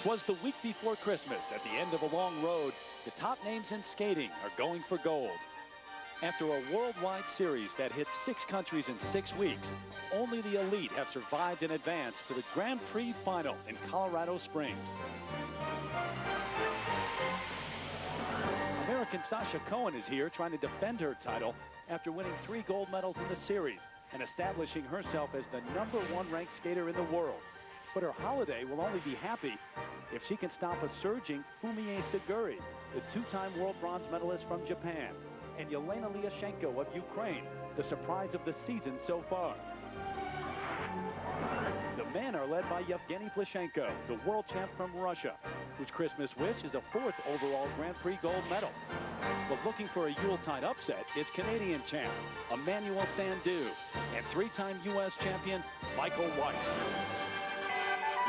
'Twas the week before Christmas. At the end of a long road, the top names in skating are going for gold. After a worldwide series that hit 6 countries in 6 weeks, only the elite have survived and advanced to the Grand Prix final in Colorado Springs. American Sasha Cohen is here trying to defend her title after winning 3 gold medals in the series and establishing herself as the #1 ranked skater in the world. But her holiday will only be happy if she can stop a surging Fumie Siguri, the 2-time world bronze medalist from Japan, and Yelena Lyashenko of Ukraine, the surprise of the season so far. The men are led by Yevgeny Plushenko, the world champ from Russia, whose Christmas wish is a 4th overall Grand Prix gold medal. But looking for a Yuletide upset is Canadian champ Emmanuel Sandou and 3-time U.S. champion Michael Weiss.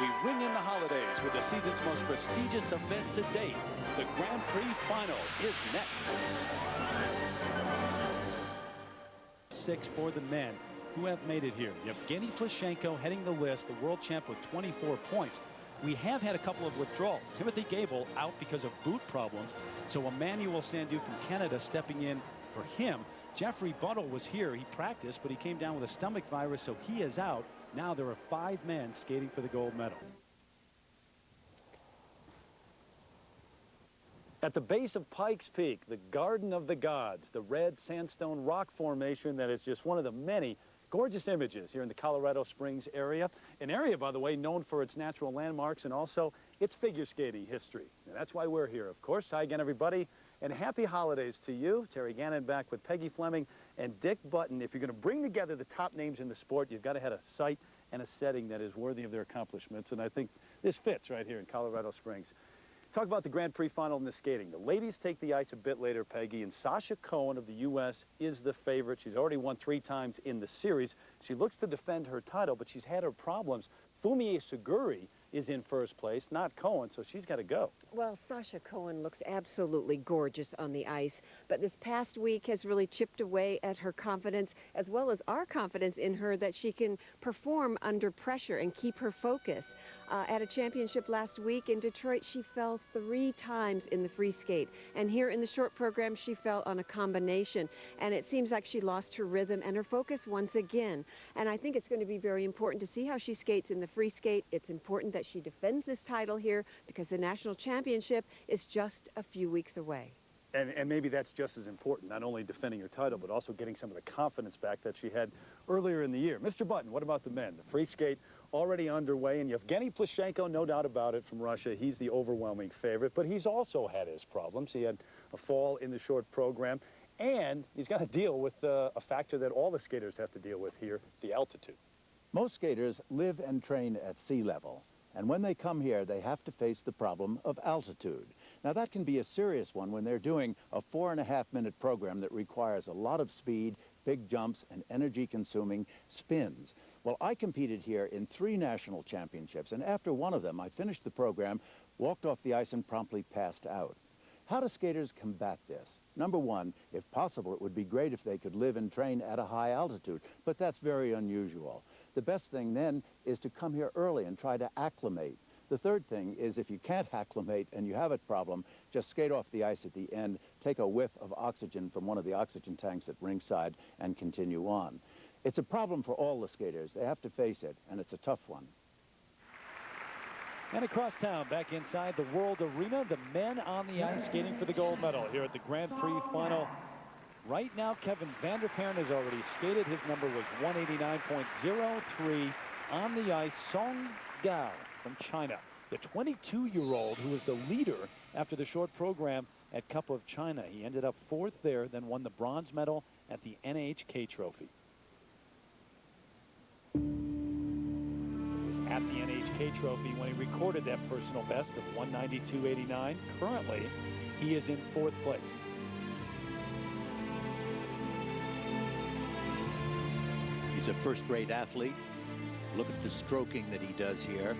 We ring in the holidays with the season's most prestigious event to date. The Grand Prix final is next. 6 for the men who have made it here. Yevgeny Plushenko heading the list, the world champ with 24 points. We have had a couple of withdrawals. Timothy Gable out because of boot problems. So Emmanuel Sandou from Canada stepping in for him. Jeffrey Buttle was here. He practiced, but he came down with a stomach virus, so he is out. Now there are 5 men skating for the gold medal. At the base of Pikes Peak, the Garden of the Gods, the red sandstone rock formation that is just one of the many gorgeous images here in the Colorado Springs area. An area, by the way, known for its natural landmarks and also its figure skating history. And that's why we're here, of course. Hi again, everybody, and happy holidays to you. Terry Gannon back with Peggy Fleming and Dick Button. If you're going to bring together the top names in the sport, you've got to have a site and a setting that is worthy of their accomplishments. And I think this fits right here in Colorado Springs. Talk about the Grand Prix final in the skating. The ladies take the ice a bit later, Peggy, and Sasha Cohen of the U.S. is the favorite. She's already won 3 times in the series. She looks to defend her title, but she's had her problems. Fumie Siguri is in first place, not Cohen, so she's got to go. Well, Sasha Cohen looks absolutely gorgeous on the ice, but this past week has really chipped away at her confidence, as well as our confidence in her that she can perform under pressure and keep her focus. At a championship last week in Detroit, she fell 3 times in the free skate. And here in the short program, she fell on a combination. And it seems like she lost her rhythm and her focus once again. And I think it's going to be very important to see how she skates in the free skate. It's important that she defends this title here because the national championship is just a few weeks away. And maybe that's just as important, not only defending her title, but also getting some of the confidence back that she had earlier in the year. Mr. Button, what about the men? The free skate already underway, and Yevgeny Plushenko, no doubt about it, from Russia. He's the overwhelming favorite, but he's also had his problems. He had a fall in the short program, and he's got to deal with a factor that all the skaters have to deal with here, the altitude. Most skaters live and train at sea level, and when they come here, they have to face the problem of altitude. Now, that can be a serious one when they're doing a 4.5-minute program that requires a lot of speed, big jumps, and energy-consuming spins. Well, I competed here in 3 national championships, and after one of them, I finished the program, walked off the ice, and promptly passed out. How do skaters combat this? Number one, if possible, it would be great if they could live and train at a high altitude, but that's very unusual. The best thing then is to come here early and try to acclimate. The third thing is if you can't acclimate and you have a problem, just skate off the ice at the end, take a whiff of oxygen from one of the oxygen tanks at ringside, and continue on. It's a problem for all the skaters. They have to face it, and it's a tough one. And across town, back inside the World Arena, the men on the ice skating for the gold medal here at the Grand Prix final. Right now, Kevin Vanderparen has already skated. His number was 189.03 on the ice. Song Gao from China, the 22-year-old who was the leader after the short program at Cup of China. He ended up 4th there, then won the bronze medal at the NHK Trophy. He was at the NHK Trophy when he recorded that personal best of 192.89. Currently, he is in 4th place. He's a first-rate athlete. Look at the stroking that he does here.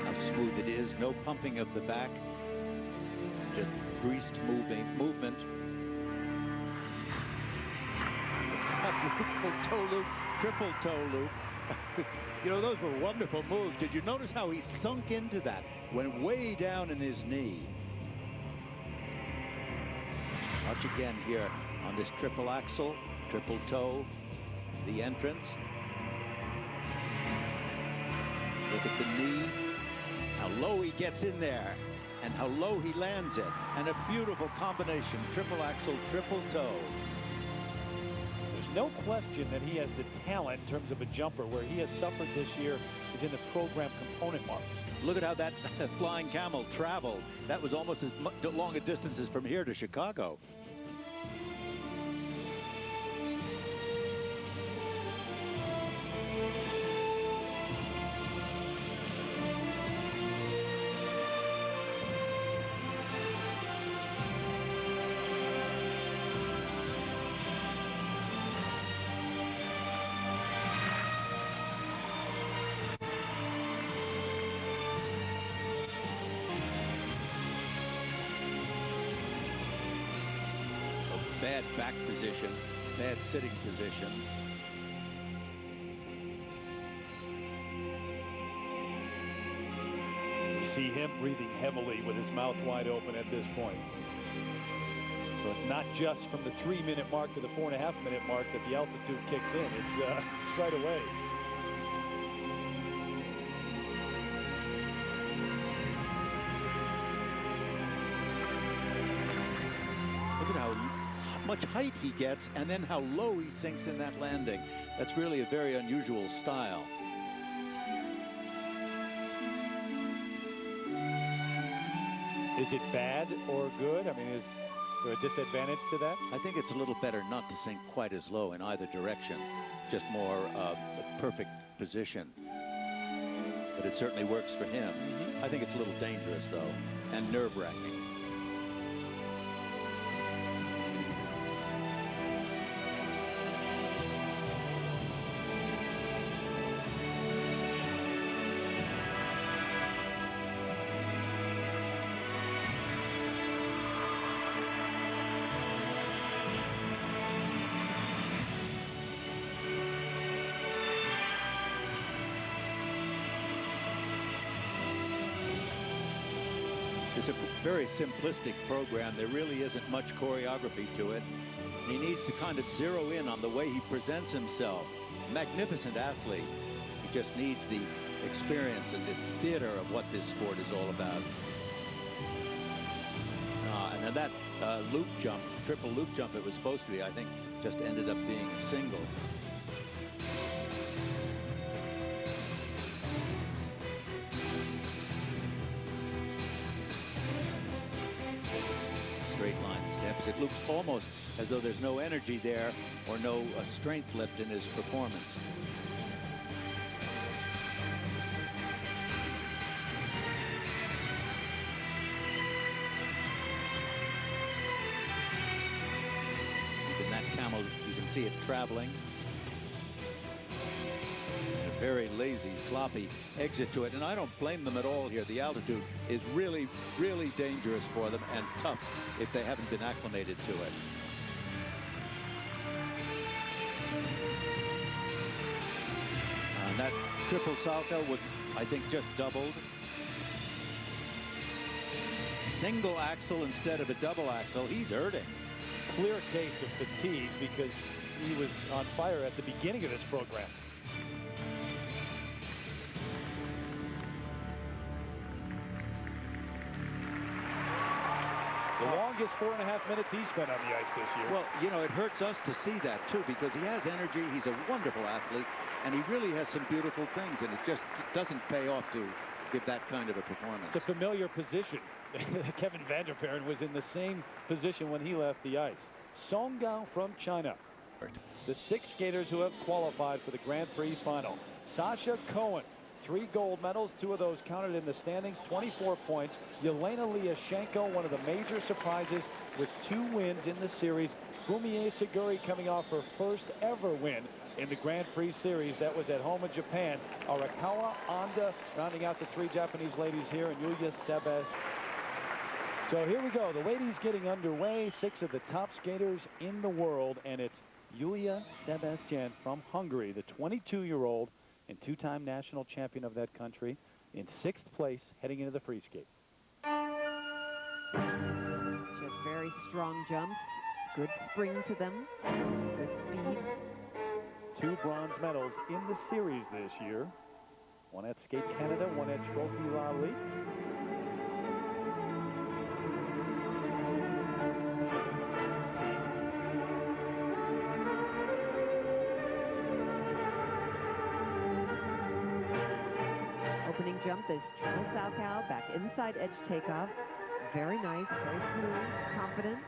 How smooth it is. No pumping of the back. Just greased movement. Triple toe loop. You know, those were wonderful moves. Did you notice how he sunk into that? Went way down in his knee. Watch again here on this triple axel, triple toe, the entrance. Look at the knee, how low he gets in there, and how low he lands it. And a beautiful combination, triple axel, triple toe. There's no question that he has the talent in terms of a jumper. Where he has suffered this year is in the program component marks. Look at how that flying camel traveled. That was almost as long a distance as from here to Chicago. Bad back position, bad sitting position. You see him breathing heavily with his mouth wide open at this point. So it's not just from the 3-minute mark to the 4.5-minute mark that the altitude kicks in. It's right away. Look at how much height he gets and then how low he sinks in that landing. That's really a very unusual style. Is it bad or good? I mean, is there a disadvantage to that? I think it's a little better not to sink quite as low in either direction. Just more a perfect position. But it certainly works for him. I think it's a little dangerous, though, and nerve-wracking. It's a very simplistic program. There really isn't much choreography to it. He needs to kind of zero in on the way he presents himself. Magnificent athlete. He just needs the experience and the theater of what this sport is all about. And then that loop jump, triple loop jump it was supposed to be, I think, just ended up being a single. Straight line steps. It looks almost as though there's no energy there or no strength lift in his performance. Even that camel, you can see it traveling. A very lazy, sloppy exit to it, and I don't blame them at all here. The altitude is really, really dangerous for them and tough if they haven't been acclimated to it. And that triple salto was, I think, just doubled. Single axle instead of a double axle. He's hurting. Clear case of fatigue because he was on fire at the beginning of this program. The longest 4.5 minutes he spent on the ice this year. Well, you know, it hurts us to see that, too, because he has energy. He's a wonderful athlete, and he really has some beautiful things, and it just doesn't pay off to give that kind of a performance. It's a familiar position. Kevin Vanderveeren was in the same position when he left the ice. Song Gao from China. The 6 skaters who have qualified for the Grand Prix final. Sasha Cohen, 3 gold medals, 2 of those counted in the standings, 24 points. Yelena Liashenko, one of the major surprises with 2 wins in the series. Fumie Siguri coming off her first ever win in the Grand Prix series. That was at home in Japan. Arakawa Anda rounding out the 3 Japanese ladies here, and Yulia Sebes. So here we go. The ladies getting underway. 6 of the top skaters in the world, and it's Yulia Sebastian from Hungary, the 22-year-old, and two-time national champion of that country, in 6th place heading into the free skate. Just very strong jumps, good spring to them, good speed. 2 bronze medals in the series this year. One at Skate Canada, one at Trophy Lally. Opening jump is triple Salchow, back inside edge takeoff. Very nice, very smooth, confident.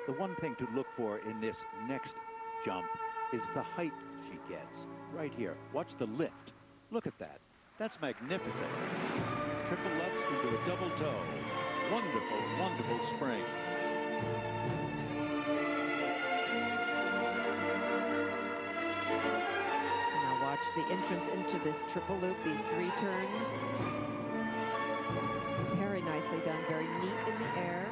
The one thing to look for in this next jump is the height she gets. Right here. Watch the lift. Look at that. That's magnificent. Triple lutz into a double toe. Wonderful, wonderful spring. Now watch the entrance into this triple loop, these 3 turns. Very nicely done, very neat in the air.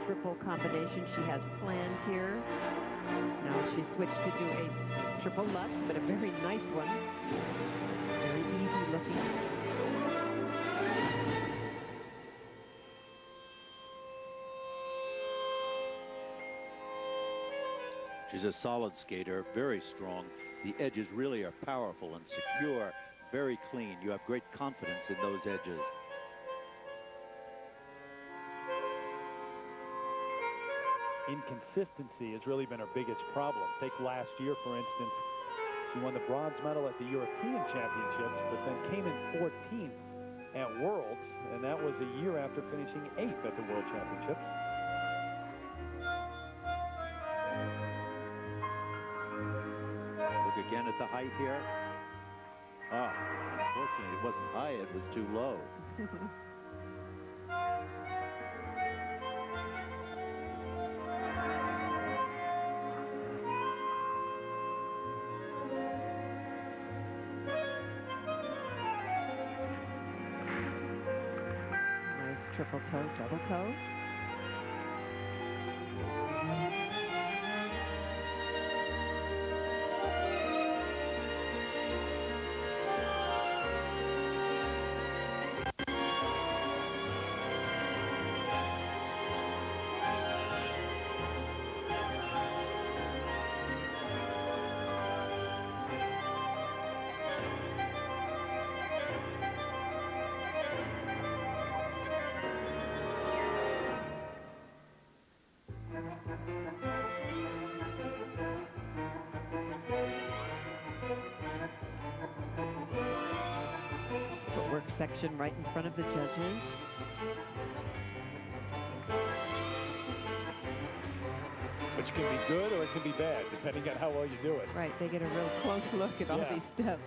Triple combination she has planned here. Now she switched to do a triple lutz, but a very nice one. Very easy looking. She's a solid skater, very strong. The edges really are powerful and secure, very clean. You have great confidence in those edges. Inconsistency has really been her biggest problem. Take last year, for instance. She won the bronze medal at the European Championships, but then came in 14th at Worlds, and that was a year after finishing 8th at the World Championships. Look again at the height here. Ah, unfortunately, it wasn't high, it was too low. Triple toe, double toe. Footwork section right in front of the judges. Which can be good or it can be bad, depending on how well you do it. Right, they get a real close look at all these steps.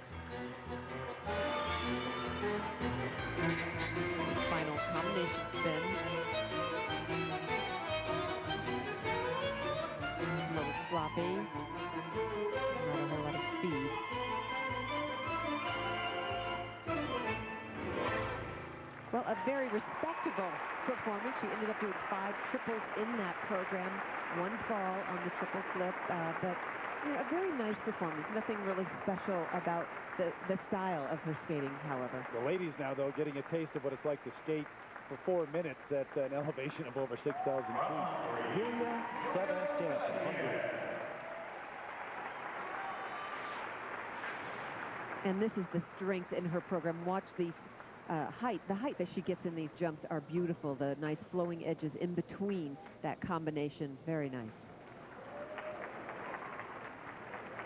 Final combination spin. A little sloppy. Not a whole lot of speed. Well, a very respectable performance. She ended up doing 5 triples in that program. 1 fall on the triple flip, but you know, a very nice performance. Nothing really special about the style of her skating, however. The ladies now, though, getting a taste of what it's like to skate for 4 minutes at an elevation of over 6,000 feet. Julia Sebastian from Hungary. And this is the strength in her program. Watch these height. The height that she gets in these jumps are beautiful. The nice flowing edges in between that combination. Very nice.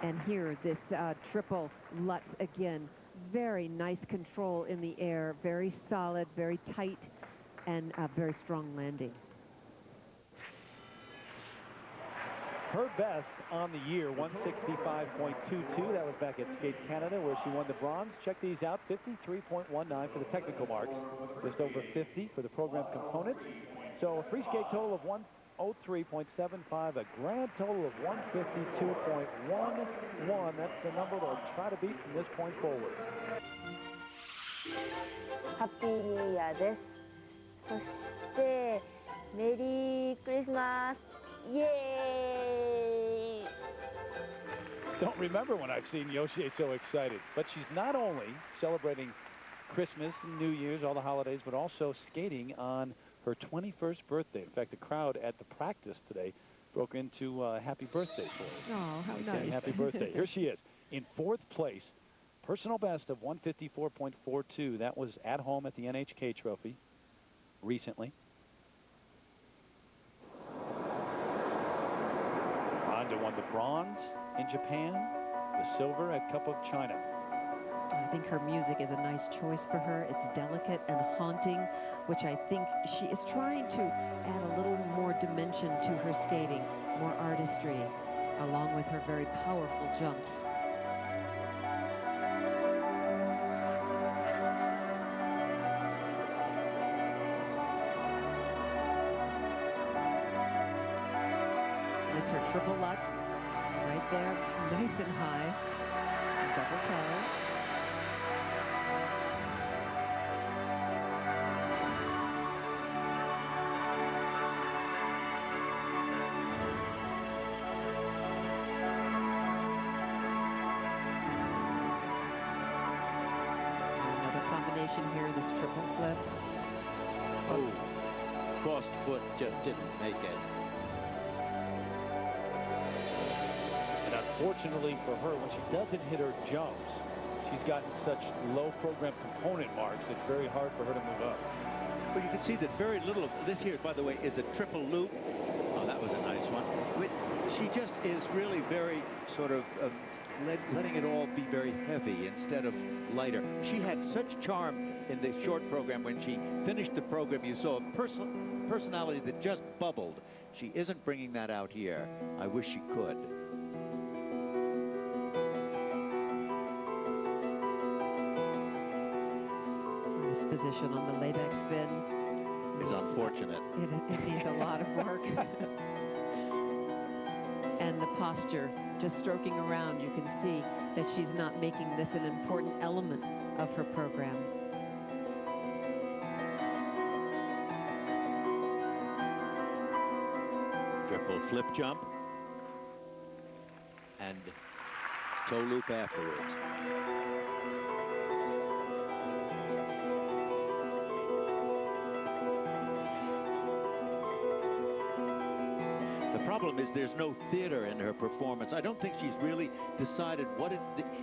And here, this triple lutz again. Very nice control in the air. Very solid, very tight, and very strong landing. Her best on the year, 165.22. That was back at Skate Canada, where she won the bronze. Check these out, 53.19 for the technical marks, just over 50 for the program components. So a free skate total of 103.75, a grand total of 152.11. That's the number to try to beat from this point forward. ハッピーニューイヤーです。そしてメリークリスマス。イエーイ。 Don't remember when I've seen Yoshie so excited. But she's not only celebrating Christmas and New Year's, all the holidays, but also skating on her 21st birthday. In fact, the crowd at the practice today broke into happy birthday for her. Oh, how Saying nice. happy birthday. Here she is in 4th place. Personal best of 154.42. That was at home at the NHK Trophy recently. Honda won the bronze in Japan, the silver at Cup of China. I think her music is a nice choice for her. It's delicate and haunting, which I think she is trying to add a little more dimension to her skating, more artistry, along with her very powerful jumps. It's her triple Lutz right there, nice and high, double toe. Here, this triple flip. Oh, crossed foot just didn't make it. And unfortunately for her, when she doesn't hit her jumps, she's gotten such low program component marks, it's very hard for her to move up. But you can see that very little of this here, by the way, is a triple loop. Oh, that was a nice one. But she just is really very sort of letting it all be very heavy instead of lighter. She had such charm in the short program. When she finished the program, you saw a personality that just bubbled. She isn't bringing that out here. I wish she could. This position on the layback spin is unfortunate. It needs a lot of work. And the posture, just stroking around, you can see that she's not making this an important element of her program. Triple flip jump and toe loop afterwards. The problem is there's no theater in her performance. I don't think she's really decided what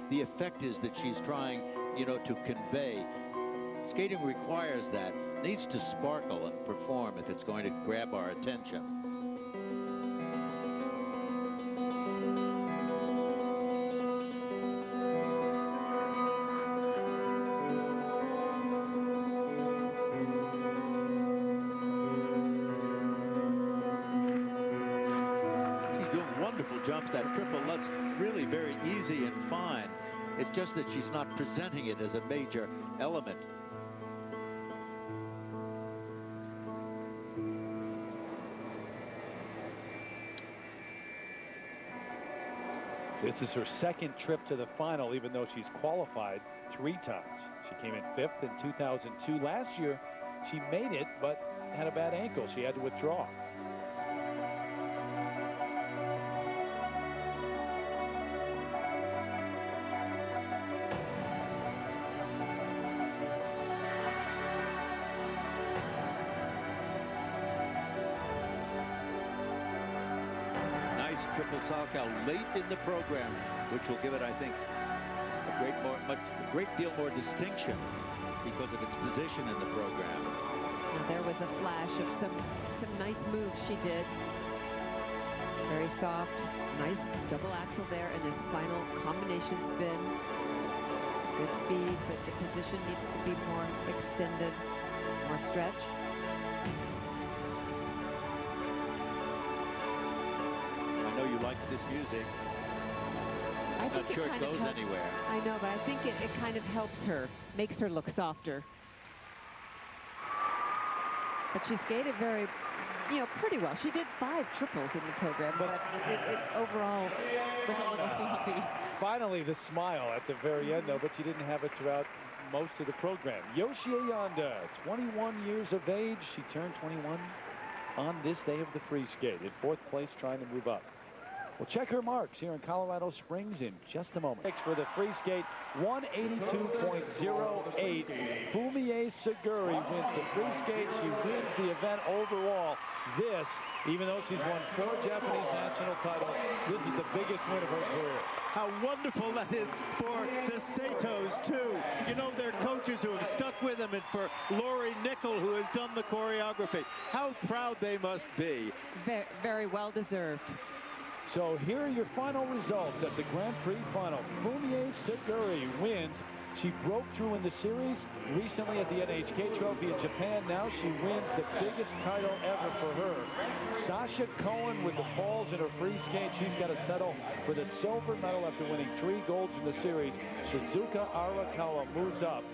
the effect is that she's trying, you know, to convey. Skating requires that. Needs to sparkle and perform if it's going to grab our attention. Jumps, that triple Lutz, really very easy and fine. It's just that she's not presenting it as a major element. This is her second trip to the final, even though she's qualified 3 times. She came in 5th in 2002. Last year, she made it, but had a bad ankle. She had to withdraw. Triple Salchow late in the program, which will give it, I think, a great deal more distinction because of its position in the program. Now, there was a flash of some nice moves she did. Very soft, nice double axel there, and this final combination spin. Good speed, but the position needs to be more extended, more stretch. I know you this music. I Not think sure it kind of goes helps- anywhere. I know, but I think it kind of helps her, makes her look softer. But she skated very, pretty well. She did 5 triples in the program, but it overall was a little sloppy. Finally, the smile at the very end, though, but she didn't have it throughout most of the program. Yoshi Ayanda, 21 years of age. She turned 21 on this day of the free skate. In 4th place, trying to move up. We'll check her marks here in Colorado Springs in just a moment. For the free skate, 182.08. Fumie Seguri wins the free skate. She wins the event overall. This, even though she's won 4 Japanese national titles, this is the biggest win of her career. How wonderful that is for the Satos, too. You know, their coaches who have stuck with them, and for Lori Nickel, who has done the choreography. How proud they must be. Very, very well deserved. So here are your final results at the Grand Prix final. Fumie Seguri wins. She broke through in the series recently at the NHK Trophy in Japan. Now she wins the biggest title ever for her. Sasha Cohen with the falls in her free skate. She's got to settle for the silver medal after winning 3 golds in the series. Shizuka Arakawa moves up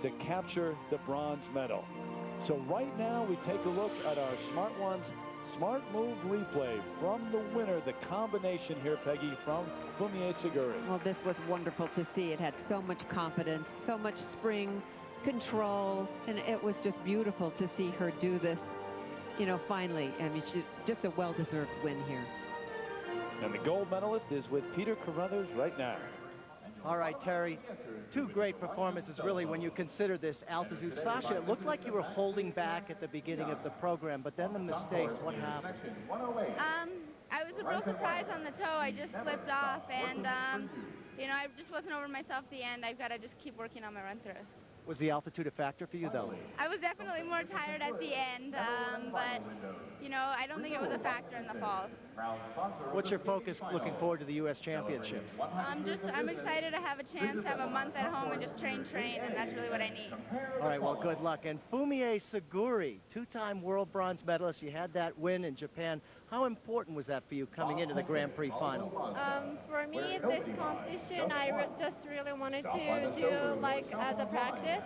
to capture the bronze medal. So right now we take a look at our Smart Ones Smart Move replay from the winner, the combination here, Peggy, from Fumie Seguri. Well, this was wonderful to see. It had so much confidence, so much spring, control, and it was just beautiful to see her do this, finally. I mean, just a well-deserved win here. And the gold medalist is with Peter Carruthers right now. All right, Terry, 2 great performances, really, when you consider this altitude. Sasha, it looked like you were holding back at the beginning of the program, but then the mistakes, what happened? I was real surprised on the toe. I just slipped off, and, I just wasn't over myself at the end. I've got to just keep working on my run-throughs. Was the altitude a factor for you, though? I was definitely more tired at the end, but, I don't think it was a factor in the falls. What's your focus looking forward to the U.S. Championships? I'm excited to have a chance to have a month at home and just train, and that's really what I need. All right, well, good luck. And Fumie Seguri, 2-time world bronze medalist. You had that win in Japan. How important was that for you coming into the Grand Prix final? For me, this competition, I just really wanted to do as a practice,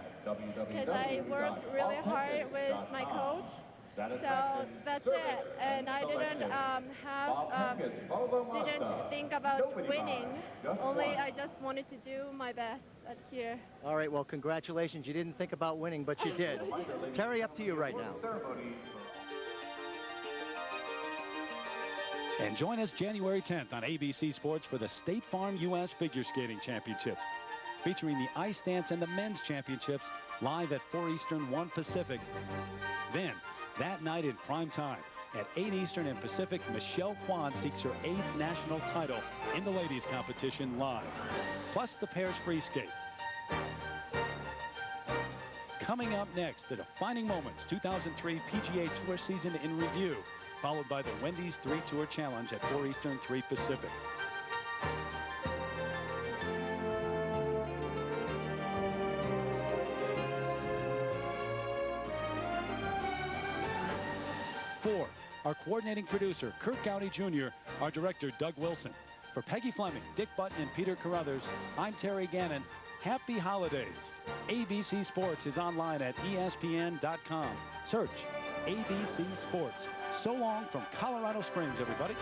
because I worked really hard with my coach. So that's it. And I didn't didn't think about winning. Only I just wanted to do my best here. All right, well, congratulations. You didn't think about winning, but you did. Terry, up to you right now. And join us January 10th on ABC Sports for the State Farm U.S. Figure Skating Championships, featuring the ice dance and the men's championships live at 4 Eastern, 1 Pacific. Then, that night in prime time, at 8 Eastern and Pacific, Michelle Kwan seeks her 8th national title in the ladies competition live, plus the pairs free skate. Coming up next, the defining moments 2003 PGA Tour season in review, followed by the Wendy's 3 Tour Challenge at 4 Eastern, 3 Pacific. For our coordinating producer, Kirk Gowdy Jr., our director, Doug Wilson. For Peggy Fleming, Dick Button, and Peter Carruthers, I'm Terry Gannon. Happy holidays. ABC Sports is online at ESPN.com. Search ABC Sports. So long from Colorado Springs, everybody.